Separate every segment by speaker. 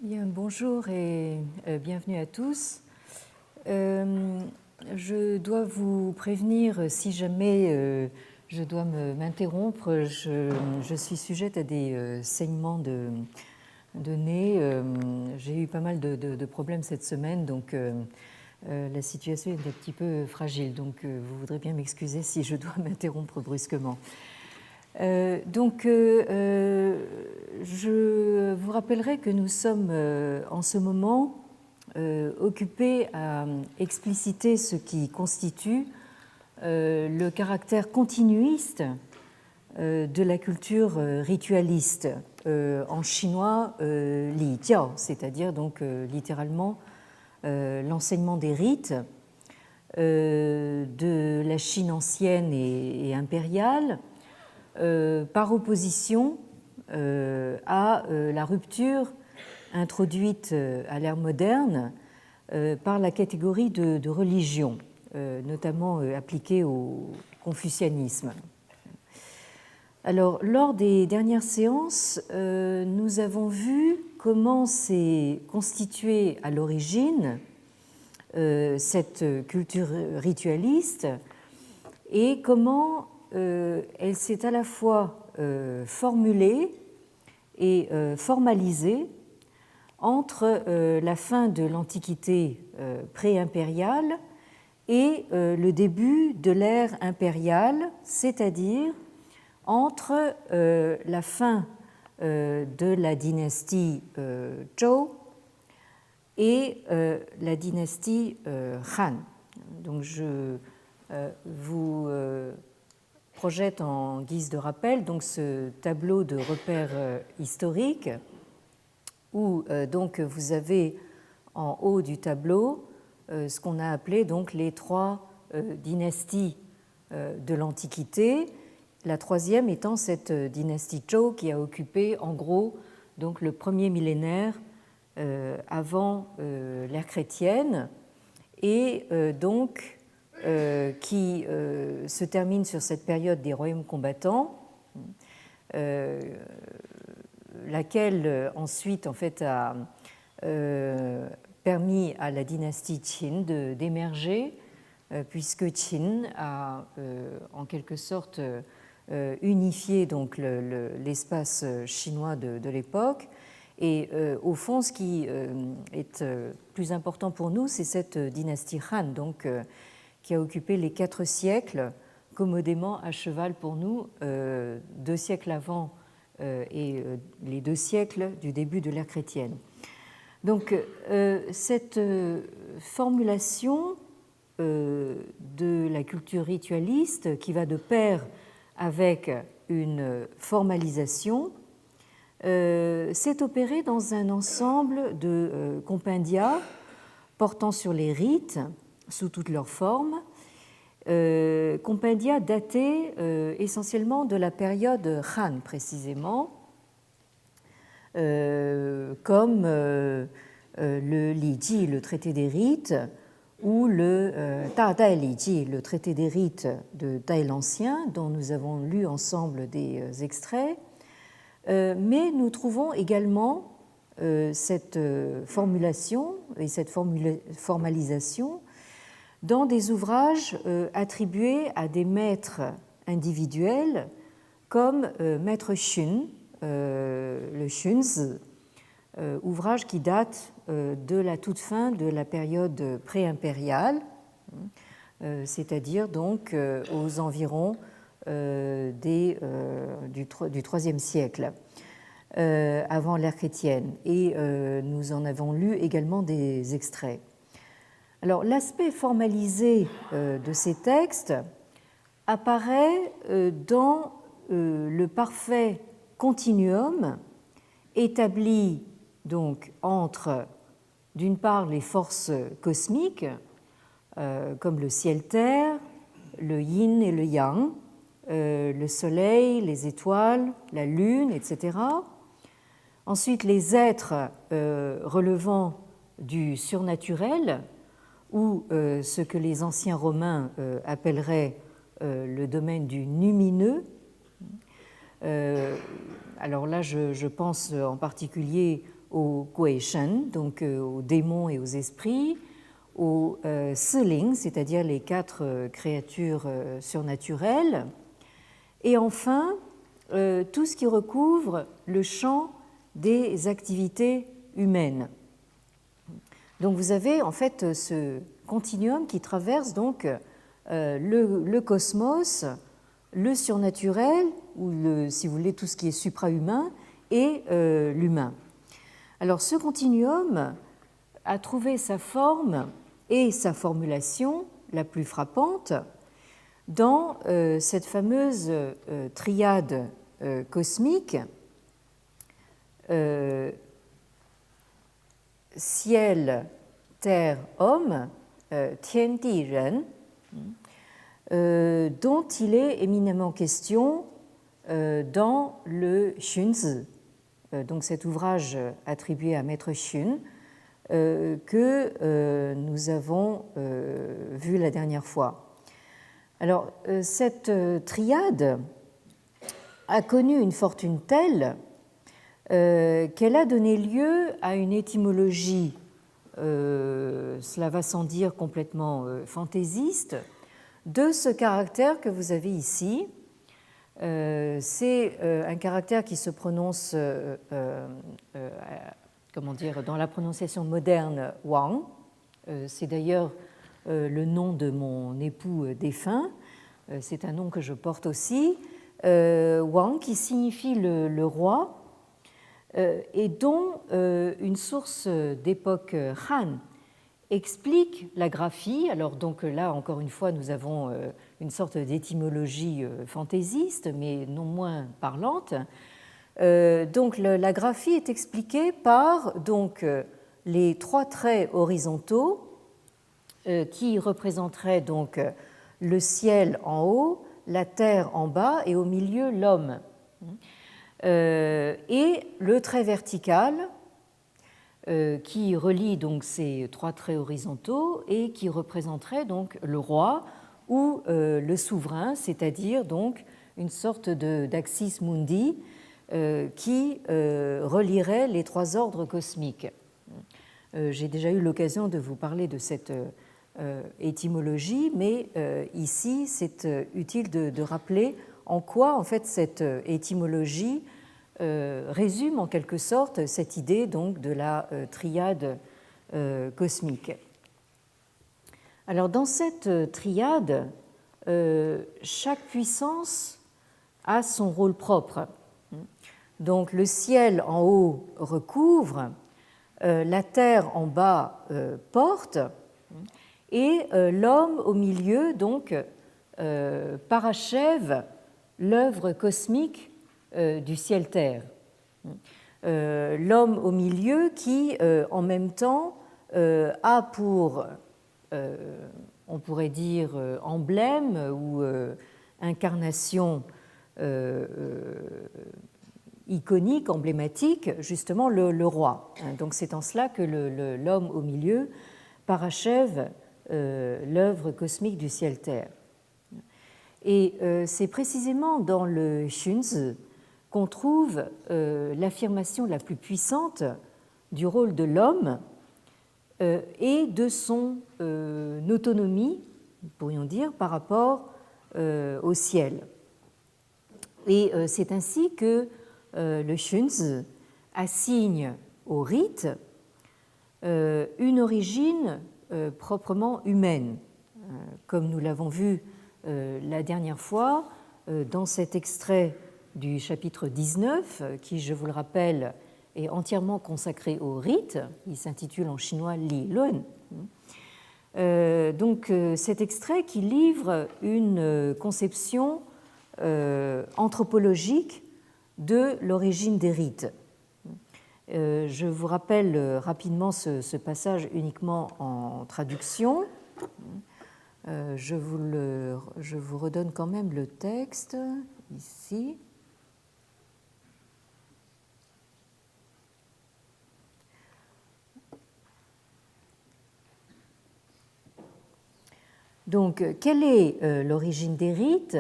Speaker 1: Bien, bonjour et bienvenue à tous. Je dois vous prévenir si jamais je dois m'interrompre. Je suis sujette à des saignements de nez. J'ai eu pas mal de problèmes cette semaine, donc la situation est un petit peu fragile. Donc vous voudrez bien m'excuser si je dois m'interrompre brusquement. Je vous rappellerai que nous sommes en ce moment occupés à expliciter ce qui constitue le caractère continuiste de la culture ritualiste, en chinois li jiao, c'est-à-dire donc littéralement l'enseignement des rites de la Chine ancienne et impériale, par opposition à la rupture introduite à l'ère moderne par la catégorie de religion, notamment appliquée au confucianisme. Alors, lors des dernières séances, nous avons vu comment s'est constituée à l'origine cette culture ritualiste et comment elle s'est à la fois formulée et formalisée entre la fin de l'Antiquité pré-impériale et le début de l'ère impériale, c'est-à-dire entre la fin de la dynastie Zhou et la dynastie Han. Donc je vous projette en guise de rappel donc ce tableau de repères historiques où donc vous avez en haut du tableau ce qu'on a appelé donc les trois dynasties de l'Antiquité, la troisième étant cette dynastie Zhou qui a occupé en gros donc le premier millénaire avant l'ère chrétienne et donc qui se termine sur cette période des royaumes combattants, laquelle ensuite en fait a permis à la dynastie Qin d'émerger, puisque Qin a en quelque sorte unifié donc l'espace chinois de l'époque. Et au fond, ce qui est plus important pour nous, c'est cette dynastie Han, donc qui a occupé les 4 siècles, commodément à cheval pour nous, 2 siècles avant et les 2 siècles du début de l'ère chrétienne. Donc cette formulation de la culture ritualiste qui va de pair avec une formalisation s'est opérée dans un ensemble de compendia portant sur les rites sous toutes leurs formes, compendia datés essentiellement de la période Han précisément, comme le Li Ji, le traité des rites, ou le Da Dai Li Ji, le traité des rites de Dai l'Ancien, dont nous avons lu ensemble des extraits. Mais nous trouvons également cette formulation et cette formalisation dans des ouvrages attribués à des maîtres individuels comme Maître Xun, le Xunzi, ouvrage qui date de la toute fin de la période pré-impériale, c'est-à-dire donc aux environs du IIIe siècle, avant l'ère chrétienne. Et nous en avons lu également des extraits. Alors, l'aspect formalisé de ces textes apparaît dans le parfait continuum établi donc entre, d'une part, les forces cosmiques, comme le ciel-terre, le yin et le yang, le soleil, les étoiles, la lune, etc. Ensuite, les êtres relevant du surnaturel, ou ce que les anciens Romains appelleraient le domaine du numineux. Alors là, je pense en particulier aux Guishen, donc aux démons et aux esprits, aux Siling, c'est-à-dire les 4 créatures surnaturelles, et enfin tout ce qui recouvre le champ des activités humaines. Donc vous avez en fait ce continuum qui traverse donc le cosmos, le surnaturel, ou si vous voulez tout ce qui est suprahumain, et l'humain. Alors ce continuum a trouvé sa forme et sa formulation la plus frappante dans cette fameuse triade cosmique ciel, terre, homme, Tian Di Ren, dont il est éminemment question dans le Xunzi, donc cet ouvrage attribué à Maître Xun que nous avons vu la dernière fois. Alors, cette triade a connu une fortune telle qu'elle a donné lieu à une étymologie, cela va sans dire complètement fantaisiste, de ce caractère que vous avez ici. C'est un caractère qui se prononce comment dire, dans la prononciation moderne Wang. C'est d'ailleurs le nom de mon époux défunt. C'est un nom que je porte aussi. Wang, qui signifie le roi, et dont une source d'époque Han explique la graphie. Alors donc là, encore une fois, nous avons une sorte d'étymologie fantaisiste, mais non moins parlante. Donc la graphie est expliquée par donc, les 3 traits horizontaux qui représenteraient donc le ciel en haut, la terre en bas et au milieu l'homme. Et le trait vertical qui relie donc ces 3 traits horizontaux et qui représenterait donc le roi ou le souverain, c'est-à-dire donc une sorte d'axis mundi qui relierait les 3 ordres cosmiques. J'ai déjà eu l'occasion de vous parler de cette étymologie, mais ici c'est utile de rappeler en quoi en fait cette étymologie résume en quelque sorte cette idée donc de la triade cosmique. Alors dans cette triade, chaque puissance a son rôle propre. Donc le ciel en haut recouvre, la terre en bas porte, et l'homme au milieu donc parachève l'œuvre cosmique du ciel-terre. L'homme au milieu qui, en même temps, a pour, on pourrait dire, emblème ou incarnation iconique, emblématique, justement le roi. Donc c'est en cela que l'homme au milieu parachève l'œuvre cosmique du ciel-terre. Et c'est précisément dans le Xunzi qu'on trouve l'affirmation la plus puissante du rôle de l'homme et de son autonomie, pourrions dire, par rapport au ciel. Et c'est ainsi que le Xunzi assigne au rite une origine proprement humaine, comme nous l'avons vu la dernière fois dans cet extrait du chapitre 19, qui, je vous le rappelle, est entièrement consacré au rite. Il s'intitule en chinois Li Lun. Donc cet extrait qui livre une conception anthropologique de l'origine des rites. Je vous rappelle rapidement ce passage uniquement en traduction. Je vous redonne quand même le texte ici. Donc, quelle est l'origine des rites ?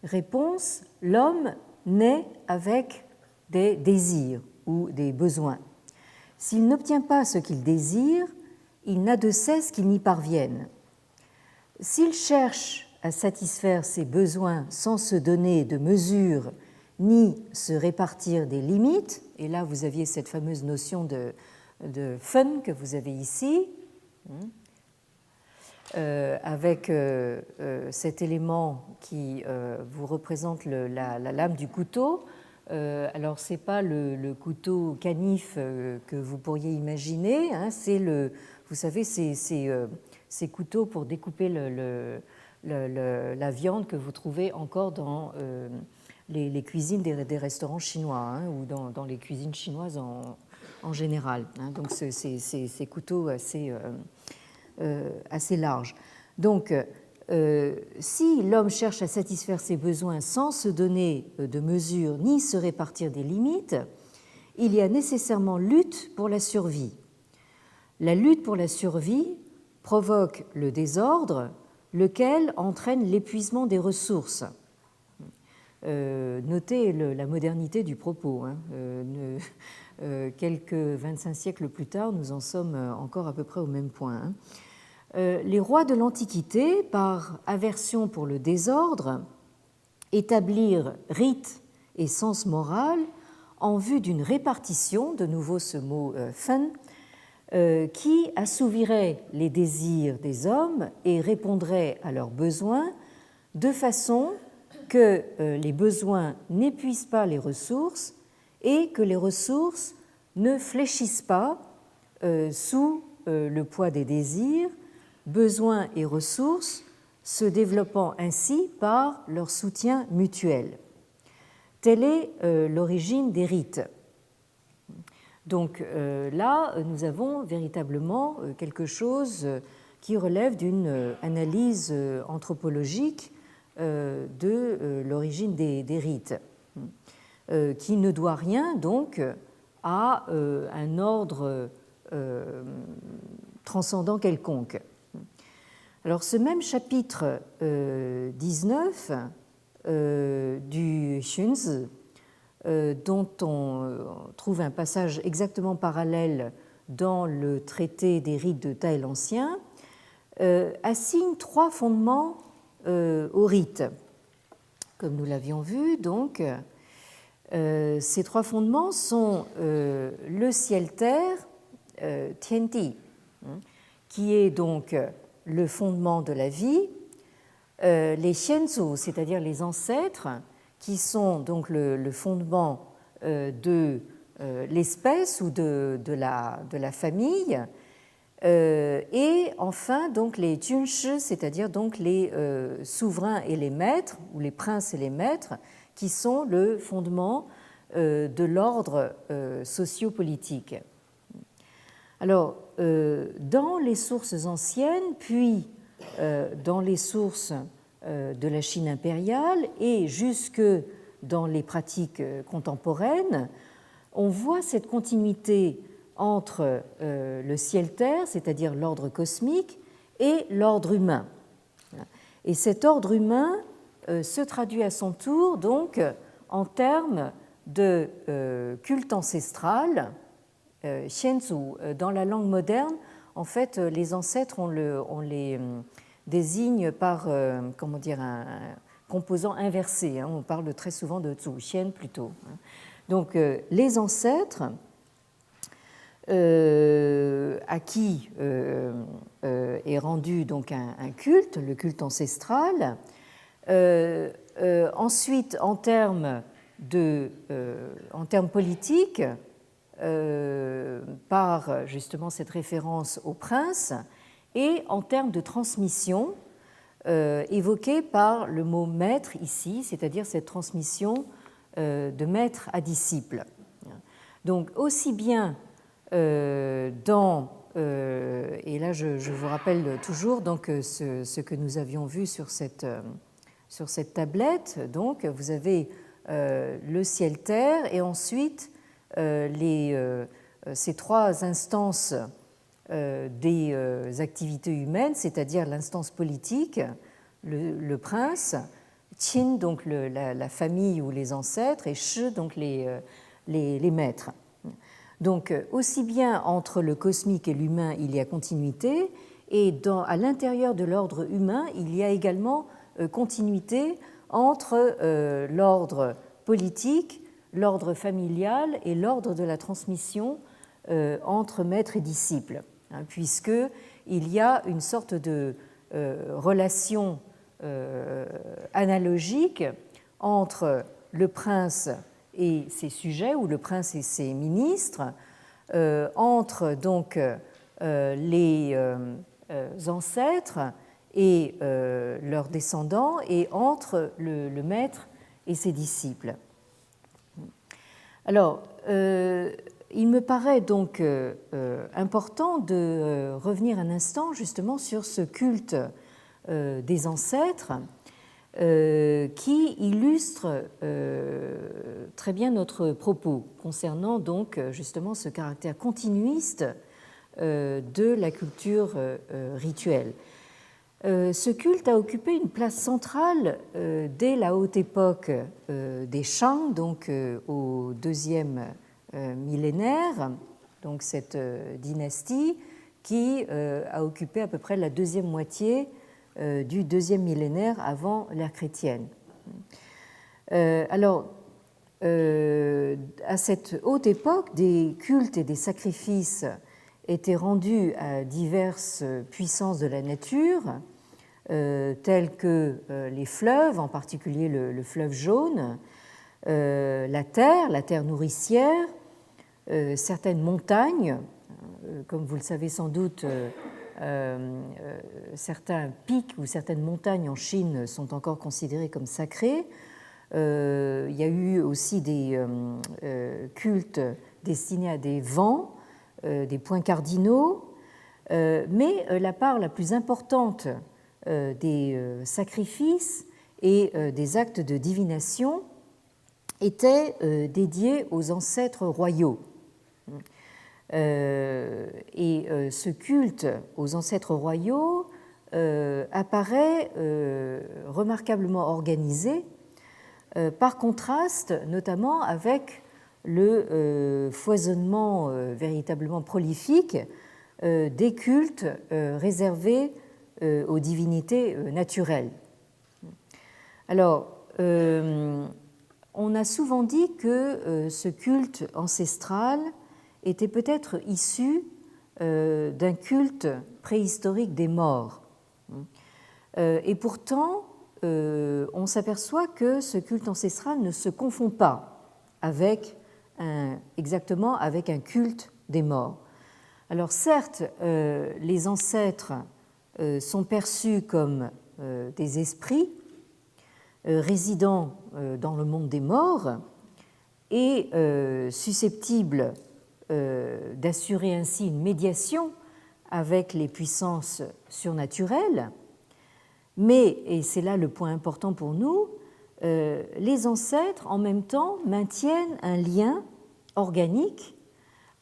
Speaker 1: Réponse, l'homme naît avec des désirs ou des besoins. s'il n'obtient pas ce qu'il désire, il n'a de cesse qu'il n'y parvienne. S'il cherche à satisfaire ses besoins sans se donner de mesures ni se répartir des limites, et là vous aviez cette fameuse notion de fun que vous avez ici, avec cet élément qui vous représente la lame du couteau. Alors ce n'est pas le couteau canif que vous pourriez imaginer, hein, c'est vous savez, ces couteaux pour découper la viande que vous trouvez encore dans les cuisines des restaurants chinois, hein, ou dans les cuisines chinoises en général. Hein, donc ces couteaux assez larges. Donc si l'homme cherche à satisfaire ses besoins sans se donner de mesures ni se répartir des limites, il y a nécessairement lutte pour la survie. La lutte pour la survie provoque le désordre, lequel entraîne l'épuisement des ressources. Notez la modernité du propos. Hein. Quelques 25 siècles plus tard, nous en sommes encore à peu près au même point. Hein. Les rois de l'Antiquité, par aversion pour le désordre, établirent rites et sens moral en vue d'une répartition, de nouveau ce mot fen, qui assouvirait les désirs des hommes et répondrait à leurs besoins de façon que les besoins n'épuisent pas les ressources et que les ressources ne fléchissent pas sous le poids des désirs, besoins et ressources se développant ainsi par leur soutien mutuel. Telle est l'origine des rites. Donc là, nous avons véritablement quelque chose qui relève d'une analyse anthropologique de l'origine des rites, qui ne doit rien donc à un ordre transcendant quelconque. Alors ce même chapitre 19 du Xunzi, dont on trouve un passage exactement parallèle dans le traité des rites de Taï l'Ancien, assigne 3 fondements au rite. Comme nous l'avions vu, donc, ces 3 fondements sont le ciel-terre, Tianti, qui est donc le fondement de la vie, les Xianzu, c'est-à-dire les ancêtres, qui sont donc le fondement de l'espèce ou de la famille, et enfin donc les Junshi, c'est-à-dire donc les souverains et les maîtres, ou les princes et les maîtres, qui sont le fondement de l'ordre sociopolitique. Alors, dans les sources anciennes, puis dans les sources de la Chine impériale et jusque dans les pratiques contemporaines, on voit cette continuité entre le ciel-terre, c'est-à-dire l'ordre cosmique, et l'ordre humain. Et cet ordre humain se traduit à son tour donc en termes de culte ancestral, Xianzu. Dans la langue moderne, en fait, les ancêtres, on les désigne par comment dire, un composant inversé. Hein. On parle très souvent de Zhu Xian plutôt. Donc les ancêtres à qui est rendu donc un culte, le culte ancestral. Ensuite, en termes politiques, par justement cette référence au prince, et en termes de transmission, évoquée par le mot maître ici, c'est-à-dire cette transmission de maître à disciple. Donc aussi bien et là je vous rappelle toujours donc ce que nous avions vu sur cette tablette, donc vous avez le ciel-terre et ensuite ces 3 instances des activités humaines, c'est-à-dire l'instance politique, le prince, Qin, donc la famille ou les ancêtres, et Shi, donc les maîtres. Donc, aussi bien entre le cosmique et l'humain, il y a continuité, et à l'intérieur de l'ordre humain, il y a également continuité entre l'ordre politique, l'ordre familial et l'ordre de la transmission entre maître et disciple, hein, puisqu'il y a une sorte de relation analogique entre le prince et ses sujets, ou le prince et ses ministres, entre donc les ancêtres et leurs descendants, et entre le maître et ses disciples. Alors, il me paraît donc important de revenir un instant justement sur ce culte des ancêtres qui illustre très bien notre propos concernant donc justement ce caractère continuiste de la culture rituelle. Ce culte a occupé une place centrale dès la haute époque des Shang, donc au deuxième millénaire, donc cette dynastie qui a occupé à peu près la deuxième moitié du deuxième millénaire avant l'ère chrétienne. Alors, à cette haute époque, des cultes et des sacrifices étaient rendus à diverses puissances de la nature, telles que les fleuves, en particulier le fleuve jaune, la terre nourricière, certaines montagnes, comme vous le savez sans doute, certains pics ou certaines montagnes en Chine sont encore considérés comme sacrés. Il y a eu aussi des cultes destinés à des vents, des points cardinaux, mais la part la plus importante des sacrifices et des actes de divination était dédiée aux ancêtres royaux. Et ce culte aux ancêtres royaux apparaît remarquablement organisé, par contraste notamment avec le foisonnement véritablement prolifique des cultes réservés aux divinités naturelles. Alors, on a souvent dit que ce culte ancestral était peut-être issu d'un culte préhistorique des morts. Et pourtant, on s'aperçoit que ce culte ancestral ne se confond pas exactement avec un culte des morts. Alors certes, les ancêtres sont perçus comme des esprits résidant dans le monde des morts et susceptibles d'assurer ainsi une médiation avec les puissances surnaturelles, mais, et c'est là le point important pour nous, les ancêtres en même temps maintiennent un lien organique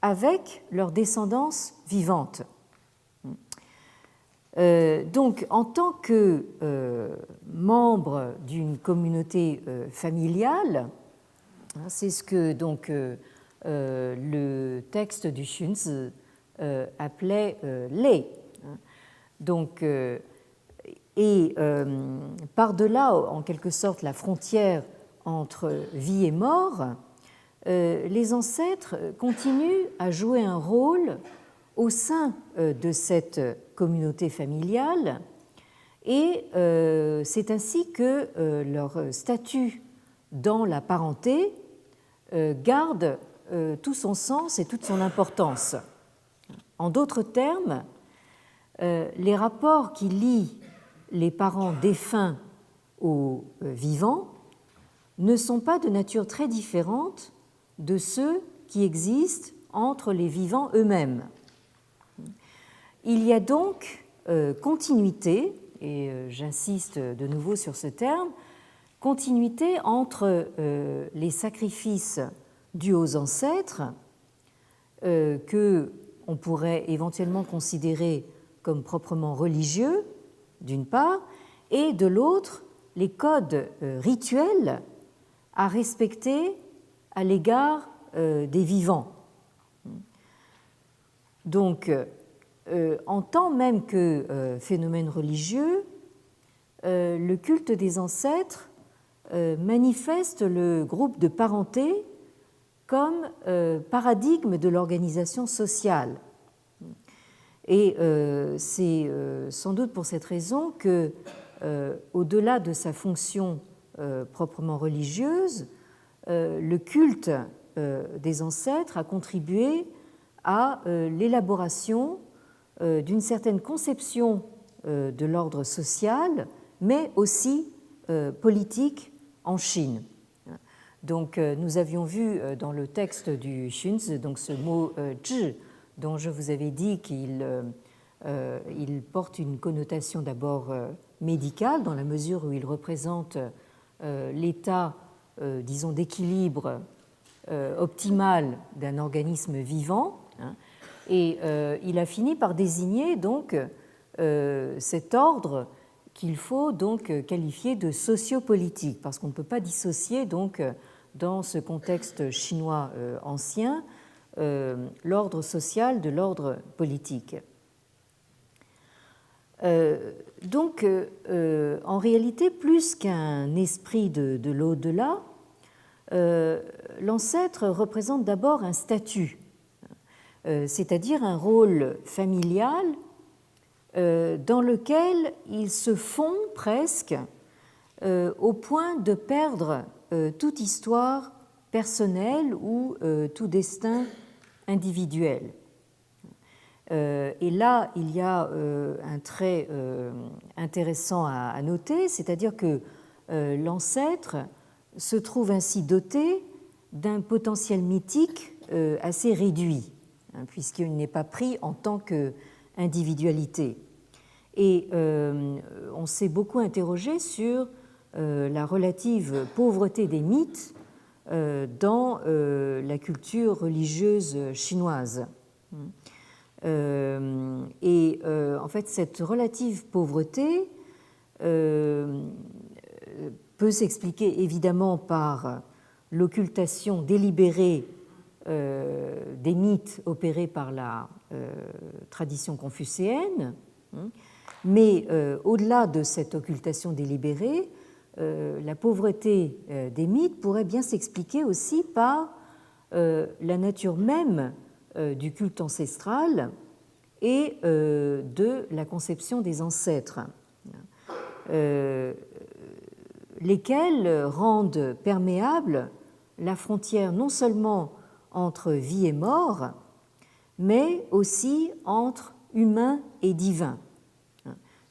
Speaker 1: avec leur descendance vivante. Donc, en tant que membre d'une communauté familiale, c'est ce que donc le texte du Xunzi appelait lei. Donc, et par-delà, en quelque sorte, la frontière entre vie et mort, les ancêtres continuent à jouer un rôle au sein de cette communauté familiale, et c'est ainsi que leur statut dans la parenté garde tout son sens et toute son importance. En d'autres termes, les rapports qui lient les parents défunts aux vivants ne sont pas de nature très différente de ceux qui existent entre les vivants eux-mêmes. Il y a donc continuité, et j'insiste de nouveau sur ce terme, continuité entre les sacrifices dus aux ancêtres, que on pourrait éventuellement considérer comme proprement religieux, d'une part, et de l'autre, les codes rituels à respecter à l'égard des vivants. Donc, en tant même que phénomène religieux, le culte des ancêtres manifeste le groupe de parenté comme paradigme de l'organisation sociale. Et c'est sans doute pour cette raison que, au-delà de sa fonction proprement religieuse, le culte des ancêtres a contribué à l'élaboration d'une certaine conception de l'ordre social, mais aussi politique en Chine. Donc, nous avions vu dans le texte du Xunzi, donc ce mot zhi, dont je vous avais dit qu'il porte une connotation d'abord médicale, dans la mesure où il représente l'état, disons, d'équilibre optimal d'un organisme vivant, hein, et il a fini par désigner donc cet ordre qu'il faut donc qualifier de sociopolitique, parce qu'on ne peut pas dissocier donc dans ce contexte chinois ancien l'ordre social de l'ordre politique. Donc, en réalité, plus qu'un esprit de l'au-delà, l'ancêtre représente d'abord un statut, c'est-à-dire un rôle familial dans lequel il se fond presque au point de perdre toute histoire personnelle ou tout destin individuel. Et là, il y a un trait intéressant à noter, c'est-à-dire que l'ancêtre se trouve ainsi doté d'un potentiel mythique assez réduit, puisqu'il n'est pas pris en tant qu'individualité. Et on s'est beaucoup interrogé sur la relative pauvreté des mythes dans la culture religieuse chinoise. Et en fait, cette relative pauvreté peut s'expliquer évidemment par l'occultation délibérée des mythes opérés par la tradition confucéenne, mais au-delà de cette occultation délibérée, la pauvreté des mythes pourrait bien s'expliquer aussi par la nature même du culte ancestral et de la conception des ancêtres, lesquels rendent perméable la frontière non seulement entre vie et mort, mais aussi entre humain et divin.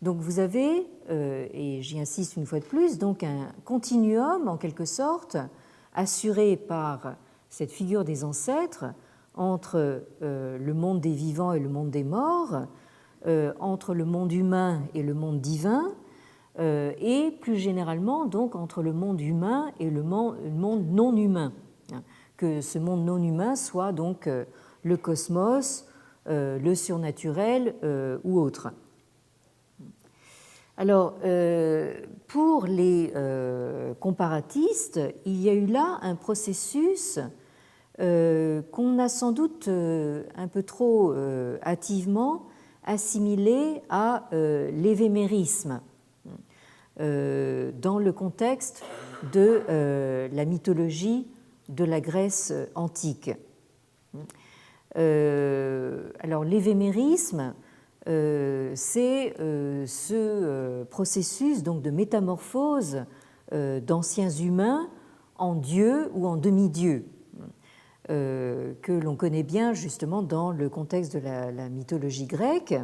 Speaker 1: Donc vous avez, et j'y insiste une fois de plus, donc un continuum en quelque sorte assuré par cette figure des ancêtres entre le monde des vivants et le monde des morts, entre le monde humain et le monde divin, et plus généralement donc entre le monde humain et le monde non humain. Que ce monde non humain soit donc le cosmos, le surnaturel ou autre. Alors, pour les comparatistes, il y a eu là un processus qu'on a sans doute un peu trop hâtivement assimilé à l'évémérisme dans le contexte de la mythologie de la Grèce antique. Alors, l'évémérisme, c'est ce processus donc de métamorphose d'anciens humains en dieux ou en demi-dieux, que l'on connaît bien justement dans le contexte de la mythologie grecque,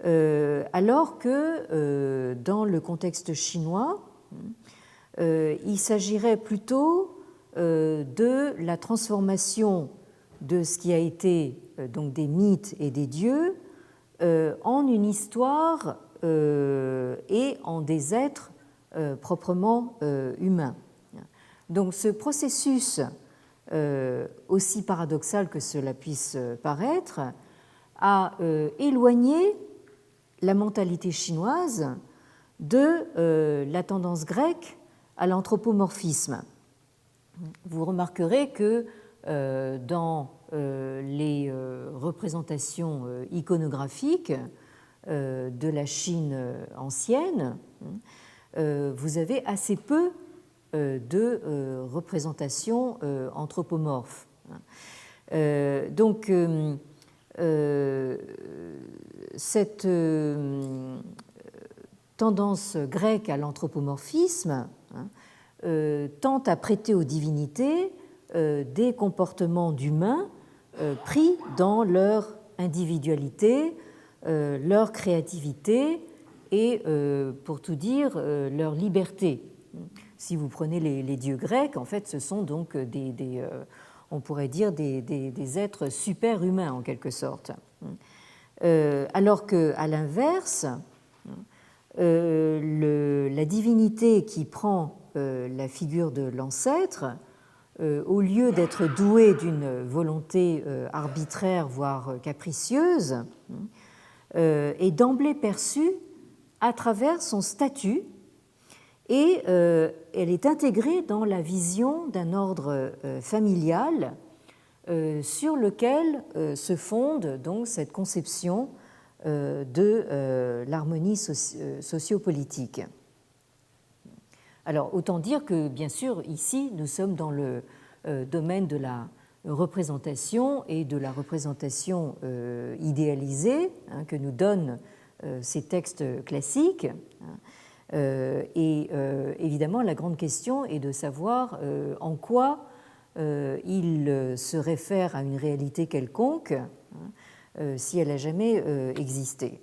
Speaker 1: alors que dans le contexte chinois, il s'agirait plutôt de la transformation de ce qui a été donc des mythes et des dieux en une histoire et en des êtres proprement humains. Donc ce processus, aussi paradoxal que cela puisse paraître, a éloigné la mentalité chinoise de la tendance grecque à l'anthropomorphisme. Vous remarquerez que dans les représentations iconographiques de la Chine ancienne, vous avez assez peu de représentations anthropomorphes. Donc, cette tendance grecque à l'anthropomorphisme tente à prêter aux divinités des comportements d'humains pris dans leur individualité, leur créativité et, pour tout dire, leur liberté. Si vous prenez les dieux grecs, en fait, ce sont donc on pourrait dire des êtres super-humains en quelque sorte. Alors qu'à l'inverse, la divinité qui prend la figure de l'ancêtre, au lieu d'être douée d'une volonté arbitraire, voire capricieuse, est d'emblée perçue à travers son statut et elle est intégrée dans la vision d'un ordre familial sur lequel se fonde donc cette conception de l'harmonie sociopolitique. Alors, autant dire que, bien sûr, ici, nous sommes dans le domaine de la représentation et de la représentation idéalisée que nous donnent ces textes classiques. Et évidemment, la grande question est de savoir en quoi il se réfère à une réalité quelconque, si elle n'a jamais existé.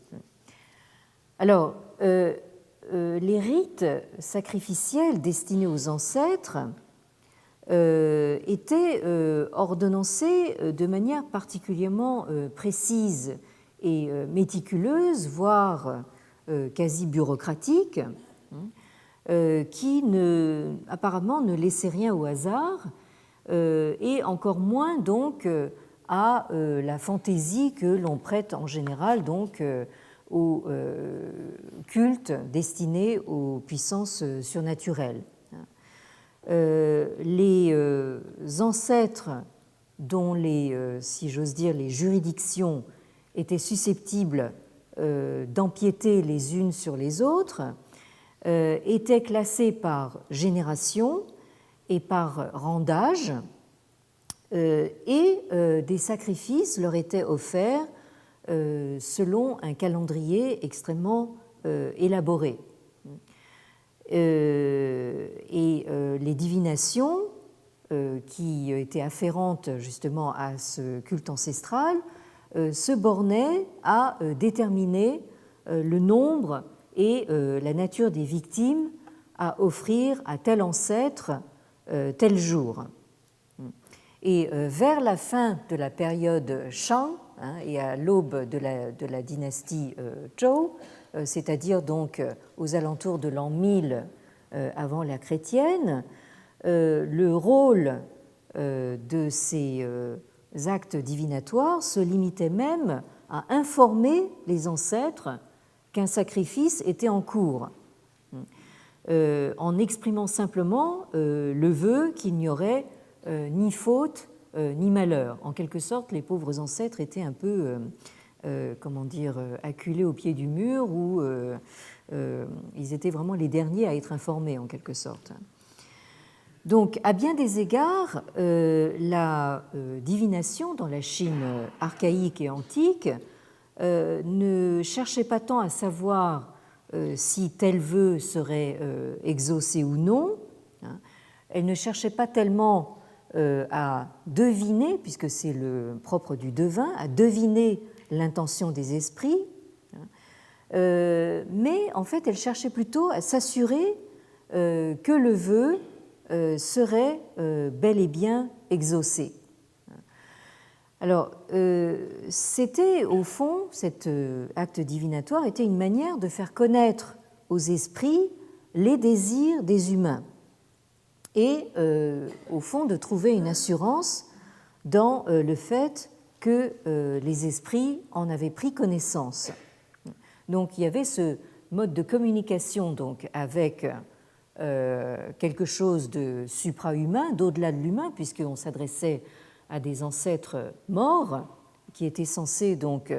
Speaker 1: Alors, les rites sacrificiels destinés aux ancêtres étaient ordonnancés de manière particulièrement précise et méticuleuse, voire quasi bureaucratique, qui apparemment ne laissait rien au hasard et encore moins donc à la fantaisie que l'on prête en général donc au culte destiné aux puissances surnaturelles. Les ancêtres dont si j'ose dire, les juridictions étaient susceptibles d'empiéter les unes sur les autres étaient classés par génération et par rang d'âge, et des sacrifices leur étaient offerts selon un calendrier extrêmement élaboré. Et les divinations qui étaient afférentes justement à ce culte ancestral se bornaient à déterminer le nombre et la nature des victimes à offrir à tel ancêtre tel jour. Et vers la fin de la période Shang et à l'aube de la dynastie Zhou, c'est-à-dire donc aux alentours de l'an 1000 avant l'ère chrétienne, le rôle de ces actes divinatoires se limitait même à informer les ancêtres qu'un sacrifice était en cours, en exprimant simplement le vœu qu'il n'y aurait ni faute ni malheur. En quelque sorte, les pauvres ancêtres étaient un peu, acculés au pied du mur, où ils étaient vraiment les derniers à être informés, en quelque sorte. Donc, à bien des égards, la divination dans la Chine archaïque et antique ne cherchait pas tant à savoir si tel vœu serait exaucé ou non. Elle ne cherchait pas tellement à deviner, puisque c'est le propre du devin, à deviner l'intention des esprits, mais en fait, elle cherchait plutôt à s'assurer que le vœu serait bel et bien exaucé. Alors, c'était au fond, cet acte divinatoire était une manière de faire connaître aux esprits les désirs des humains et, au fond, de trouver une assurance dans le fait que les esprits en avaient pris connaissance. Donc, il y avait ce mode de communication donc, avec quelque chose de supra-humain, d'au-delà de l'humain, puisqu'on s'adressait à des ancêtres morts qui étaient censés donc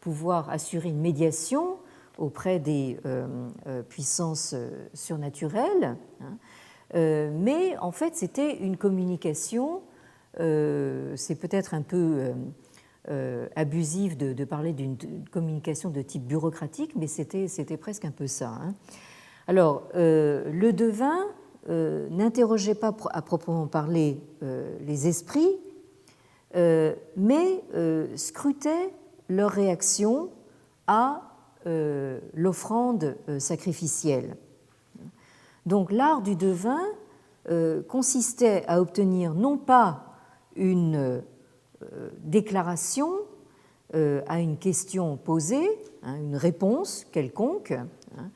Speaker 1: pouvoir assurer une médiation auprès des puissances surnaturelles, hein. Mais en fait c'était une communication, c'est peut-être un peu abusif de parler d'une communication de type bureaucratique, mais c'était presque un peu ça, hein. Alors, le devin n'interrogeait pas à proprement parler les esprits, mais scrutait leur réaction à l'offrande sacrificielle. Donc l'art du devin consistait à obtenir non pas une déclaration à une question posée, hein, une réponse quelconque, hein,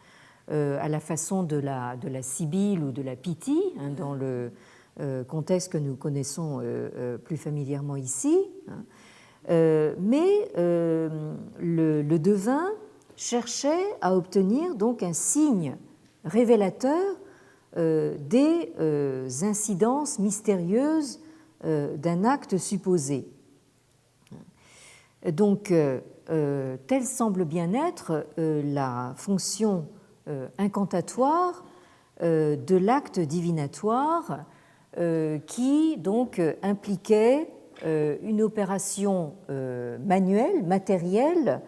Speaker 1: à la façon de la sibylle ou de la piti, hein, dans le contexte que nous connaissons plus familièrement ici, hein. Mais le devin cherchait à obtenir donc un signe révélateur des incidences mystérieuses d'un acte supposé. Donc, telle semble bien être la fonction incantatoire de l'acte divinatoire qui donc impliquait une opération manuelle, matérielle,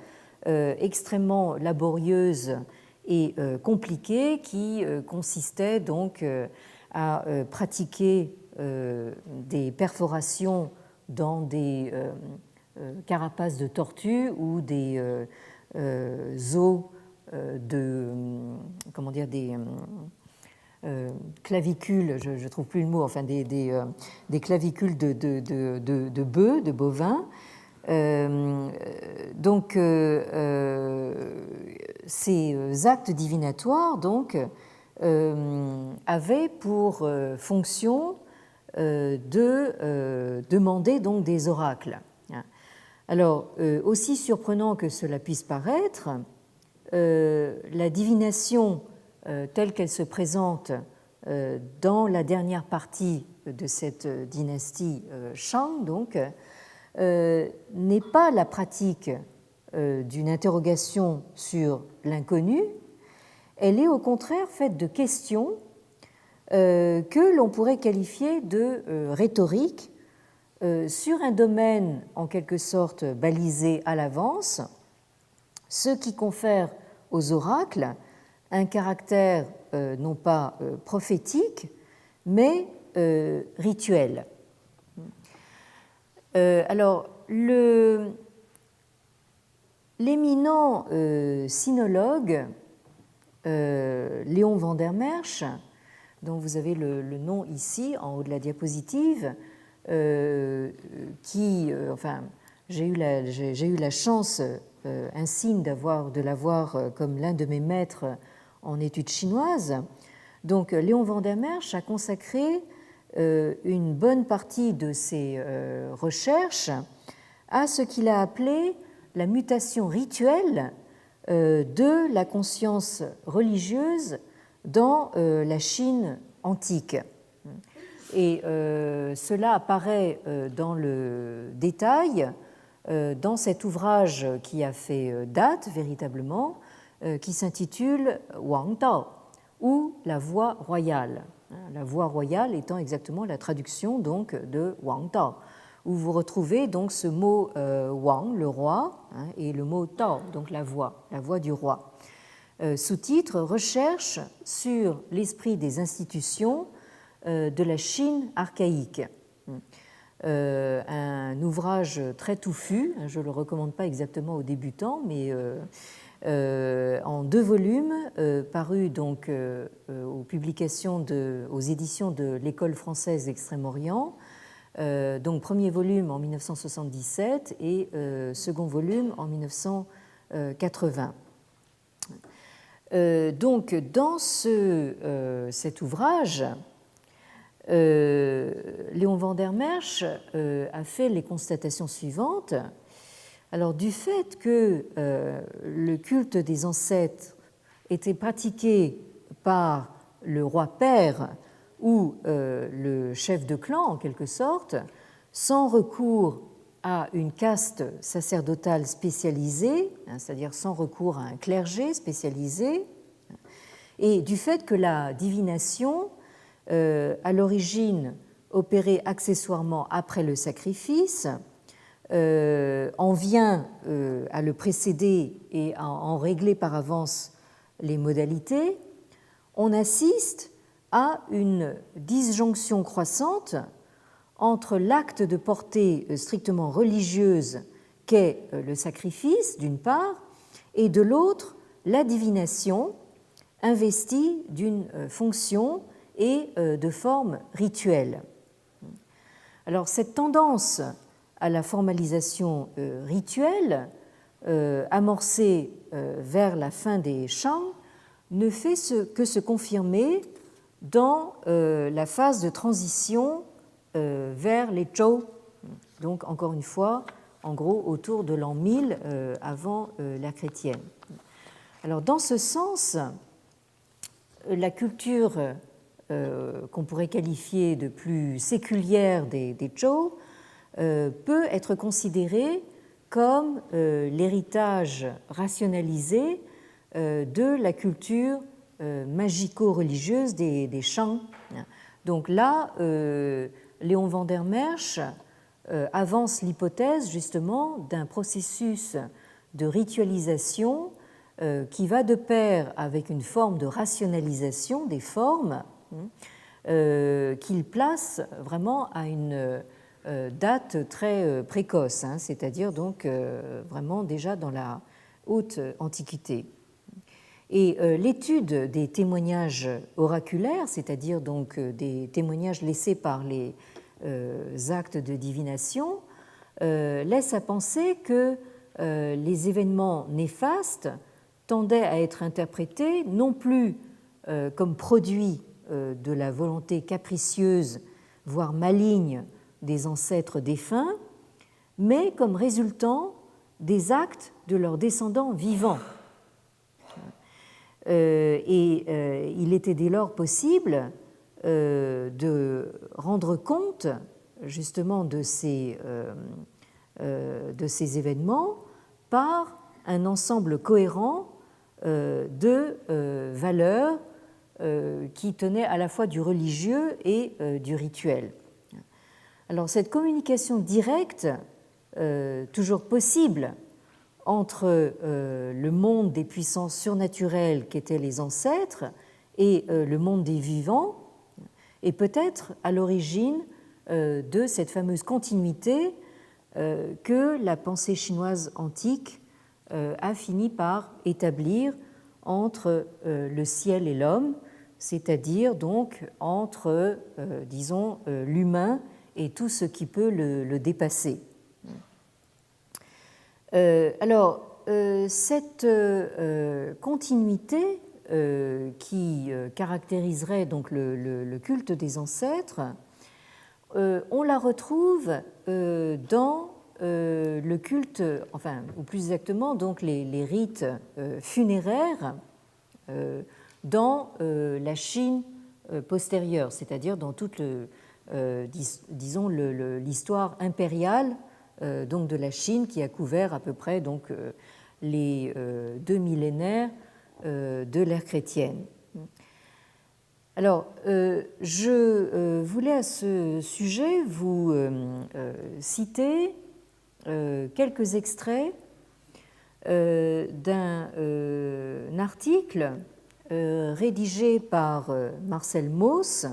Speaker 1: extrêmement laborieuse et compliquée qui consistait donc à pratiquer des perforations dans des carapaces de tortue ou des os de, comment dire, des clavicules, je ne trouve plus le mot, enfin des clavicules de bœufs, de bovins. Donc, ces actes divinatoires donc, avaient pour fonction de demander donc des oracles. Alors, aussi surprenant que cela puisse paraître, la divination telle qu'elle se présente dans la dernière partie de cette dynastie Shang, donc, n'est pas la pratique d'une interrogation sur l'inconnu, elle est au contraire faite de questions que l'on pourrait qualifier de rhétorique sur un domaine en quelque sorte balisé à l'avance, ce qui confère aux oracles un caractère non pas prophétique, mais rituel. Alors, l'éminent sinologue Léon van der Merch, dont vous avez le nom ici en haut de la diapositive, qui, enfin, j'ai eu la chance insigne de l'avoir comme l'un de mes maîtres en études chinoises. Donc, Léon van der Merch a consacré une bonne partie de ses recherches à ce qu'il a appelé la mutation rituelle de la conscience religieuse dans la Chine antique. Et cela apparaît dans le détail dans cet ouvrage qui a fait date véritablement, qui s'intitule Wang Dao, ou la voie royale. La voie royale étant exactement la traduction donc de Wang Dao, où vous retrouvez donc ce mot Wang, le roi, hein, et le mot Dao, donc la voie du roi. Sous-titre: Recherche sur l'esprit des institutions de la Chine archaïque. Un ouvrage très touffu, je ne le recommande pas exactement aux débutants, mais en 2 volumes, paru donc aux publications aux éditions de l'École française d'Extrême-Orient. Donc premier volume en 1977 et second volume en 1980. Donc dans cet ouvrage, Léon van der Merch a fait les constatations suivantes. Alors, du fait que le culte des ancêtres était pratiqué par le roi père ou le chef de clan, en quelque sorte, sans recours à une caste sacerdotale spécialisée, c'est-à-dire sans recours à un clergé spécialisé, et du fait que la divination, à l'origine opérée accessoirement après le sacrifice, en vient à le précéder et à en régler par avance les modalités, on assiste à une disjonction croissante entre l'acte de portée strictement religieuse qu'est le sacrifice, d'une part, et de l'autre, la divination, investie d'une fonction et de forme rituelle. Alors, cette tendance à la formalisation rituelle, amorcée vers la fin des Shang, ne fait que se confirmer dans la phase de transition vers les Zhou, donc encore une fois, en gros, autour de l'an 1000 avant l'ère chrétienne. Alors, dans ce sens, la culture qu'on pourrait qualifier de plus séculière des Zhou peut être considérée comme l'héritage rationalisé de la culture magico-religieuse des Shang. Donc là, Léon van der Merch avance l'hypothèse justement d'un processus de ritualisation qui va de pair avec une forme de rationalisation des formes qu'il place vraiment à une date très précoce, c'est-à-dire donc vraiment déjà dans la haute antiquité. Et l'étude des témoignages oraculaires, c'est-à-dire donc des témoignages laissés par les actes de divination, laisse à penser que les événements néfastes tendaient à être interprétés non plus comme produits de la volonté capricieuse, voire maligne des ancêtres défunts, mais comme résultant des actes de leurs descendants vivants. Il était dès lors possible de rendre compte justement de ces événements par un ensemble cohérent de valeurs qui tenaient à la fois du religieux et du rituel. Alors cette communication directe, toujours possible, entre le monde des puissances surnaturelles qu'étaient les ancêtres et le monde des vivants est peut-être à l'origine de cette fameuse continuité que la pensée chinoise antique a fini par établir entre le ciel et l'homme, c'est-à-dire donc entre, disons, l'humain et tout ce qui peut le dépasser. Alors, cette continuité qui caractériserait donc le culte des ancêtres, on la retrouve dans le culte, enfin, ou plus exactement, donc les rites funéraires dans la Chine postérieure, c'est-à-dire dans toute disons l'histoire impériale donc de la Chine qui a couvert à peu près donc les 2 millénaires de l'ère chrétienne. Alors, je voulais à ce sujet vous citer quelques extraits d'un article rédigé par Marcel Mauss,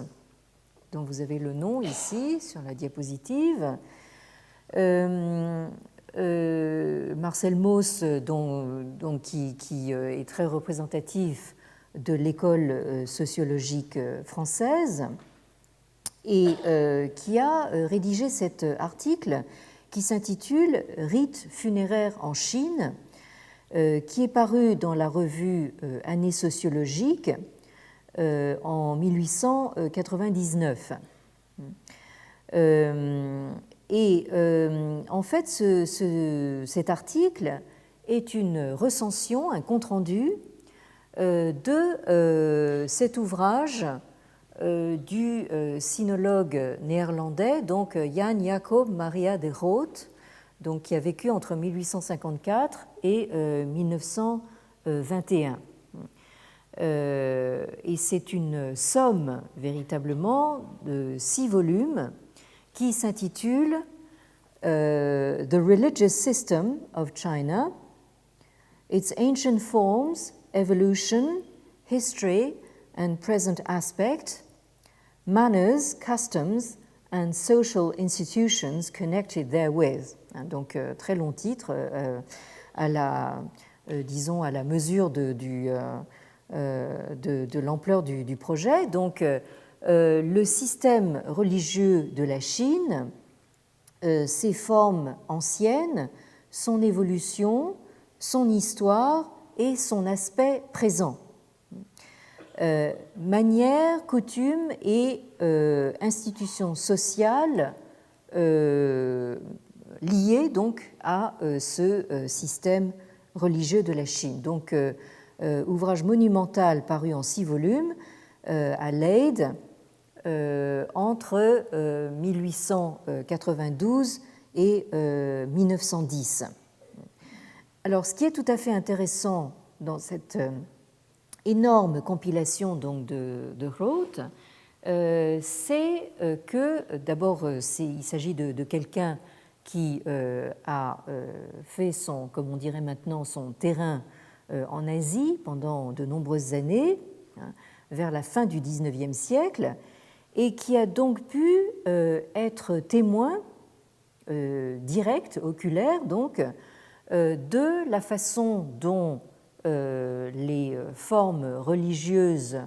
Speaker 1: dont vous avez le nom ici sur la diapositive. Marcel Mauss, qui est très représentatif de l'école sociologique française, et qui a rédigé cet article qui s'intitule « Rites funéraires en Chine », qui est paru dans la revue Année sociologique en 1899. En fait, cet article est une recension, un compte-rendu de cet ouvrage du sinologue néerlandais, donc Jan Jacob Maria de Groot, donc, qui a vécu entre 1854 et 1921. Et c'est une somme véritablement de 6 volumes qui s'intitule The Religious System of China, Its Ancient Forms, Evolution, History and Present Aspect, Manners, Customs and Social Institutions Connected Therewith. Donc, très long titre, à la, disons, à la mesure de l'ampleur du projet. Donc, le système religieux de la Chine, ses formes anciennes, son évolution, son histoire et son aspect présent. Manières, coutumes et institutions sociales liées donc à ce système religieux de la Chine. Donc, ouvrage monumental paru en 6 volumes à Leyde entre 1892 et 1910. Alors, ce qui est tout à fait intéressant dans cette énorme compilation donc de Groot, c'est que d'abord il s'agit de quelqu'un qui a fait son, comme on dirait maintenant, son terrain en Asie pendant de nombreuses années, vers la fin du XIXe siècle, et qui a donc pu être témoin direct, oculaire, donc, de la façon dont les formes religieuses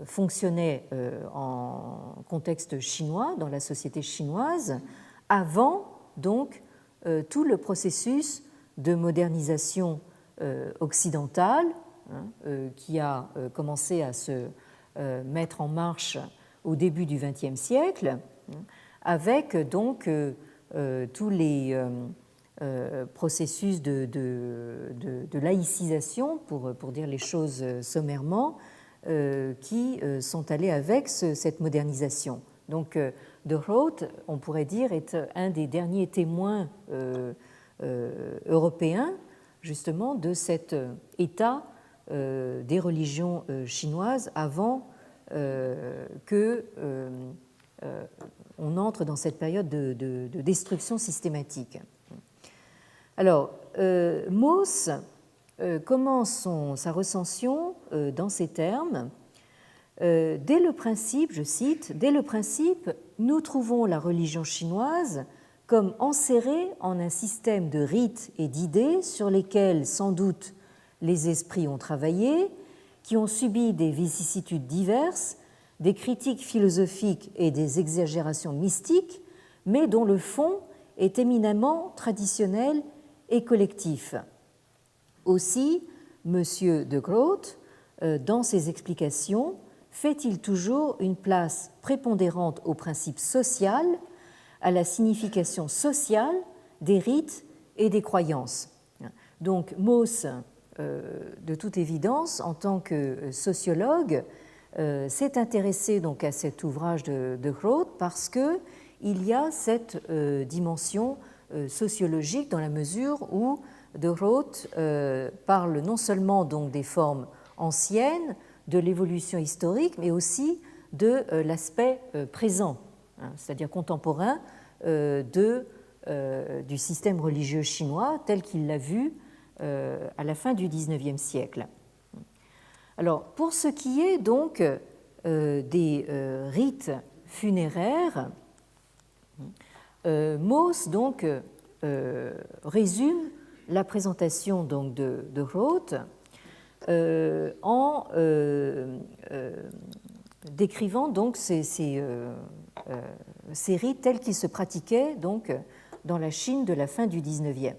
Speaker 1: fonctionnaient en contexte chinois, dans la société chinoise, avant donc tout le processus de modernisation occidentale qui a commencé à se mettre en marche au début du XXe siècle, avec donc tous les processus de laïcisation, pour dire les choses sommairement, qui sont allés avec cette modernisation. Donc, de Groot, on pourrait dire, est un des derniers témoins européens, justement, de cet état des religions chinoises avant que on entre dans cette période de destruction systématique. Alors, Mauss commence sa recension dans ces termes. Dès le principe, je cite, « Dès le principe, nous trouvons la religion chinoise comme enserrée en un système de rites et d'idées sur lesquels, sans doute, les esprits ont travaillé, qui ont subi des vicissitudes diverses, des critiques philosophiques et des exagérations mystiques, mais dont le fond est éminemment traditionnel et collectif. » Aussi, M. de Groot, dans ses explications, fait-il toujours une place prépondérante au principe social, à la signification sociale des rites et des croyances. Donc, Mauss, de toute évidence, en tant que sociologue, s'est intéressé donc à cet ouvrage de Groot parce qu'il y a cette dimension sociologique dans la mesure où de Groot parle non seulement donc des formes anciennes, de l'évolution historique, mais aussi de l'aspect présent, c'est-à-dire contemporain du système religieux chinois tel qu'il l'a vu à la fin du XIXe siècle. Alors, pour ce qui est donc des rites funéraires, Mauss donc résume la présentation donc de Groot en décrivant donc ces rites tels qu'ils se pratiquaient donc dans la Chine de la fin du XIXe.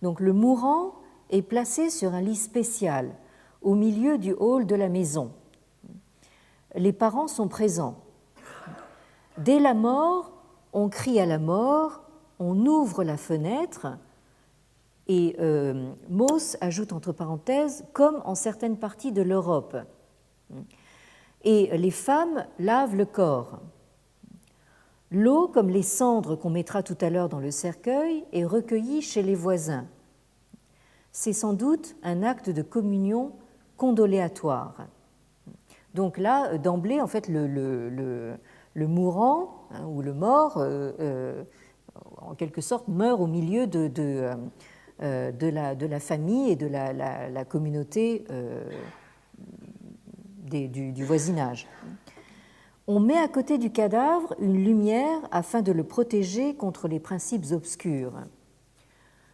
Speaker 1: Donc le mourant est placé sur un lit spécial au milieu du hall de la maison. Les parents sont présents. Dès la mort, on crie à la mort, on ouvre la fenêtre. Et Mauss ajoute entre parenthèses, comme en certaines parties de l'Europe. et les femmes lavent le corps. L'eau, comme les cendres qu'on mettra tout à l'heure dans le cercueil, est recueillie chez les voisins. C'est sans doute un acte de communion condoléatoire. Donc là, d'emblée, en fait, le mourant ou le mort, en quelque sorte, meurt au milieu de la famille et de la communauté du voisinage. On met à côté du cadavre une lumière afin de le protéger contre les principes obscurs.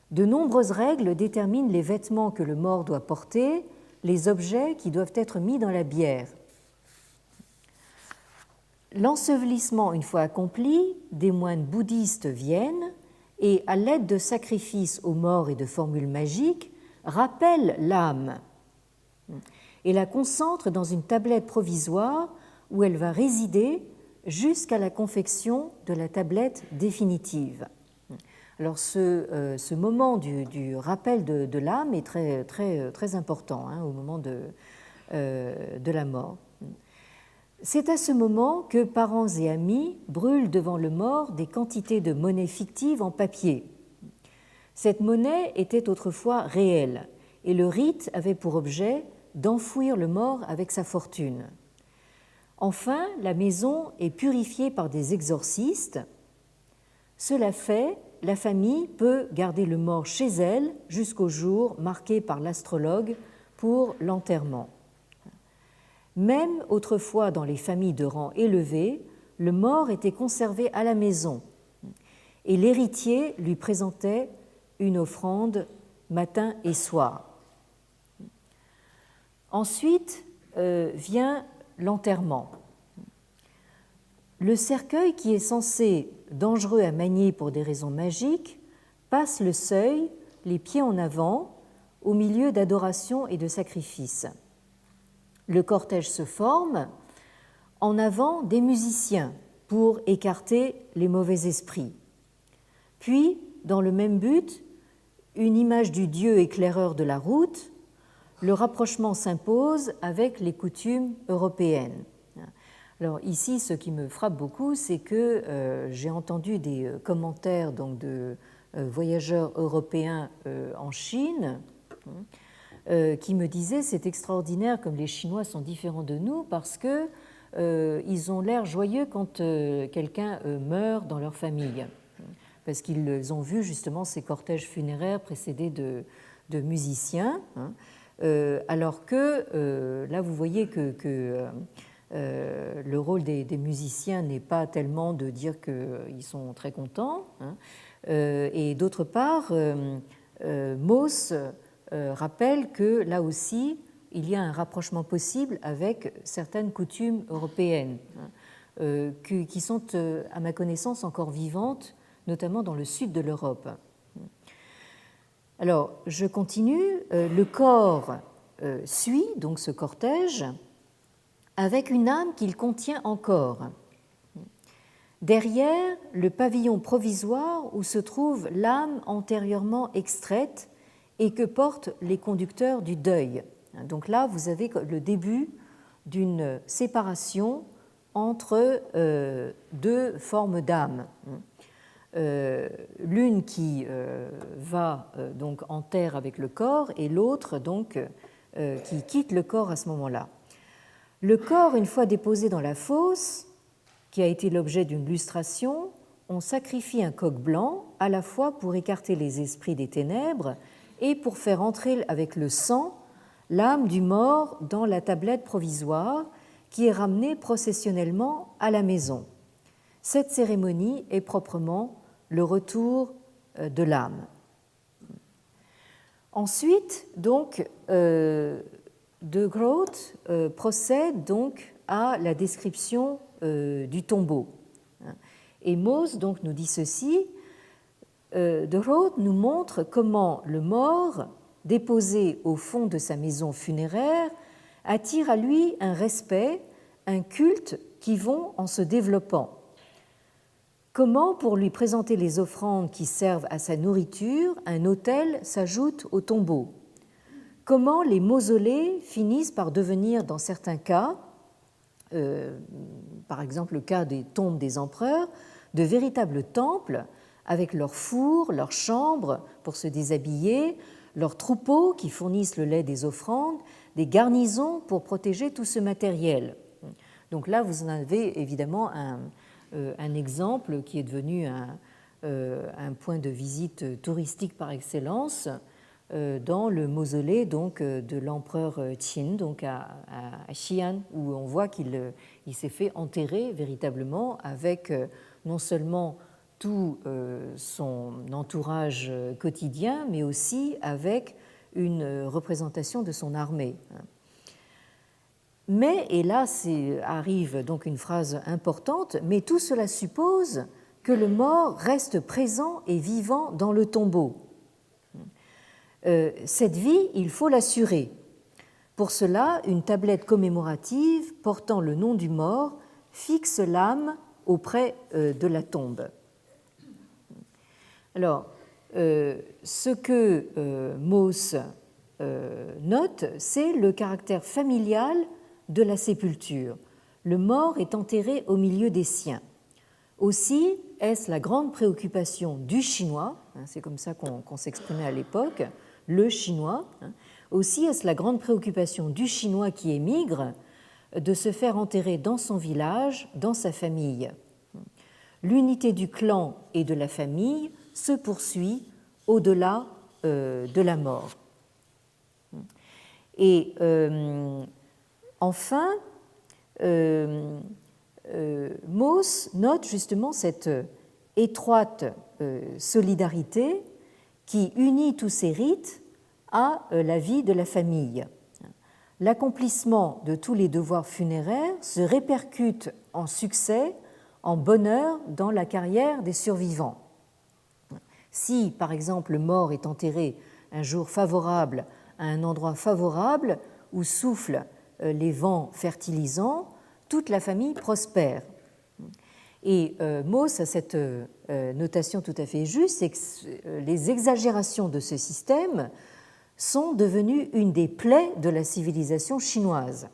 Speaker 1: De nombreuses règles déterminent les vêtements que le mort doit porter, les objets qui doivent être mis dans la bière. L'ensevelissement, une fois accompli, des moines bouddhistes viennent et, à l'aide de sacrifices aux morts et de formules magiques, rappellent l'âme et la concentrent dans une tablette provisoire où elle va résider jusqu'à la confection de la tablette définitive. Alors ce moment du rappel de l'âme est très important au moment de la mort. C'est à ce moment que parents et amis brûlent devant le mort des quantités de monnaie fictive en papier. Cette monnaie était autrefois réelle et le rite avait pour objet d'enfouir le mort avec sa fortune. Enfin, la maison est purifiée par des exorcistes. Cela fait, la famille peut garder le mort chez elle jusqu'au jour marqué par l'astrologue pour l'enterrement. Même autrefois dans les familles de rang élevé, le mort était conservé à la maison et l'héritier lui présentait une offrande matin et soir. Ensuite vient l'enterrement. Le cercueil, qui est censé dangereux à manier pour des raisons magiques, passe le seuil, les pieds en avant, au milieu d'adoration et de sacrifices. Le cortège se forme, en avant des musiciens pour écarter les mauvais esprits. Puis, dans le même but, une image du Dieu éclaireur de la route, le rapprochement s'impose avec les coutumes européennes. Alors ici, ce qui me frappe beaucoup, c'est que j'ai entendu des commentaires donc, de voyageurs européens en Chine qui me disaient c'est extraordinaire comme les Chinois sont différents de nous parce que ils ont l'air joyeux quand quelqu'un meurt dans leur famille, parce qu'ils ont vu justement ces cortèges funéraires précédés de musiciens, alors que là vous voyez que le rôle des musiciens n'est pas tellement de dire qu'ils sont très contents, et d'autre part, Mauss rappelle que là aussi, il y a un rapprochement possible avec certaines coutumes européennes qui sont, à ma connaissance, encore vivantes, notamment dans le sud de l'Europe. Alors, je continue. Le corps suit donc ce cortège avec une âme qu'il contient encore. Derrière le pavillon provisoire où se trouve l'âme antérieurement extraite et que portent les conducteurs du deuil. Donc là, vous avez le début d'une séparation entre deux formes d'âme. L'une qui va donc en terre avec le corps et l'autre donc qui quitte le corps à ce moment-là. Le corps, une fois déposé dans la fosse, qui a été l'objet d'une lustration, on sacrifie un coq blanc à la fois pour écarter les esprits des ténèbres et pour faire entrer avec le sang l'âme du mort dans la tablette provisoire qui est ramenée processionnellement à la maison. Cette cérémonie est proprement le retour de l'âme. Ensuite, donc, De Groot procède donc à la description du tombeau. Et Mauss donc nous dit ceci: De Groot nous montre comment le mort, déposé au fond de sa maison funéraire, attire à lui un respect, un culte qui vont en se développant. Comment, pour lui présenter les offrandes qui servent à sa nourriture, un autel s'ajoute au tombeau. Comment les mausolées finissent par devenir, dans certains cas, par exemple le cas des tombes des empereurs, de véritables temples avec leurs fours, leurs chambres pour se déshabiller, leurs troupeaux qui fournissent le lait des offrandes, des garnisons pour protéger tout ce matériel. Donc là, vous en avez évidemment un exemple qui est devenu un point de visite touristique par excellence dans le mausolée donc, de l'empereur Qin, donc à Xi'an, où on voit qu'il s'est fait enterrer véritablement avec non seulement tout son entourage quotidien, mais aussi avec une représentation de son armée. Mais, et là arrive donc une phrase importante, mais tout cela suppose que le mort reste présent et vivant dans le tombeau. Cette vie, il faut l'assurer. Pour cela, une tablette commémorative portant le nom du mort fixe l'âme auprès de la tombe. Alors, ce que Mauss note, c'est le caractère familial de la sépulture. Le mort est enterré au milieu des siens. Aussi, est-ce la grande préoccupation du Chinois, c'est comme ça qu'on s'exprimait à l'époque, le Chinois, aussi est-ce la grande préoccupation du Chinois qui émigre de se faire enterrer dans son village, dans sa famille. L'unité du clan et de la famille se poursuit au-delà de la mort. Et enfin, Mauss note justement cette étroite solidarité qui unit tous ces rites à la vie de la famille. L'accomplissement de tous les devoirs funéraires se répercute en succès, en bonheur dans la carrière des survivants. Si, par exemple, le mort est enterré un jour favorable à un endroit favorable où soufflent les vents fertilisants, toute la famille prospère. Et Mauss a cette notation tout à fait juste, c'est que les exagérations de ce système sont devenues une des plaies de la civilisation chinoise.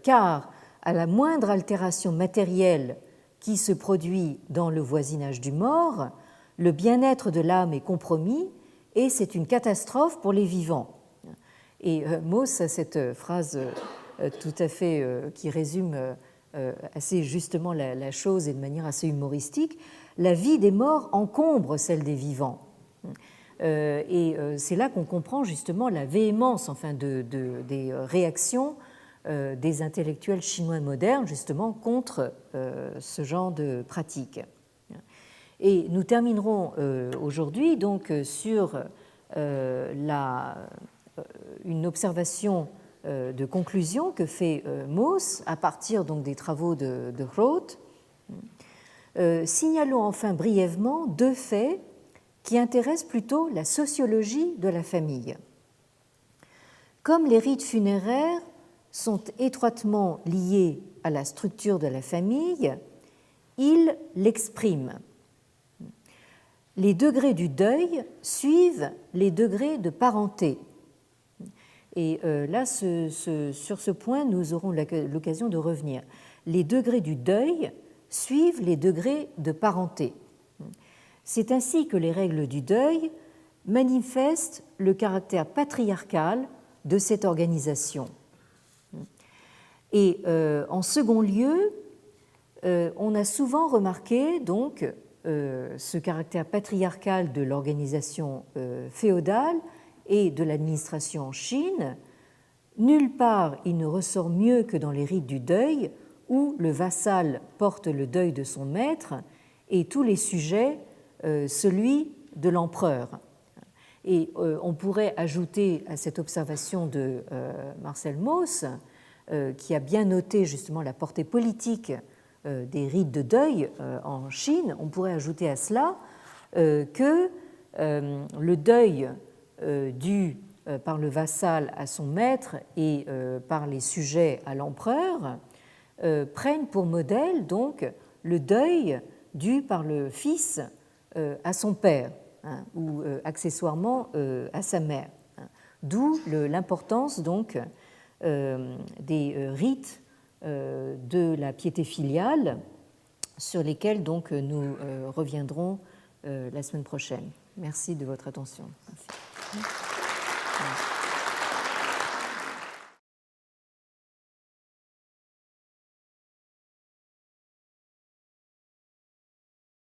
Speaker 1: Car à la moindre altération matérielle qui se produit dans le voisinage du mort, le bien-être de l'âme est compromis et c'est une catastrophe pour les vivants. Et Mauss a cette phrase tout à fait qui résume assez justement la chose et de manière assez humoristique. La vie des morts encombre celle des vivants. Et c'est là qu'on comprend justement la véhémence enfin, des réactions des intellectuels chinois modernes justement contre ce genre de pratique. Et nous terminerons aujourd'hui donc sur une observation de conclusion que fait Mauss à partir donc des travaux de Groth. Signalons enfin brièvement deux faits qui intéressent plutôt la sociologie de la famille. Comme les rites funéraires sont étroitement liés à la structure de la famille, ils l'expriment. Les degrés du deuil suivent les degrés de parenté. Et là, sur ce point, nous aurons l'occasion de revenir. Les degrés du deuil suivent les degrés de parenté. C'est ainsi que les règles du deuil manifestent le caractère patriarcal de cette organisation. Et en second lieu, on a souvent remarqué donc ce caractère patriarcal de l'organisation féodale et de l'administration en Chine. Nulle part il ne ressort mieux que dans les rites du deuil où le vassal porte le deuil de son maître et tous les sujets celui de l'empereur. Et on pourrait ajouter à cette observation de Marcel Mauss, qui a bien noté justement la portée politique des rites de deuil en Chine, on pourrait ajouter à cela que le deuil dû par le vassal à son maître et par les sujets à l'empereur prennent pour modèle donc le deuil dû par le fils à son père ou accessoirement à sa mère. D'où l'importance donc des rites de la piété filiale, sur lesquels donc nous reviendrons la semaine prochaine. Merci de votre attention. Merci.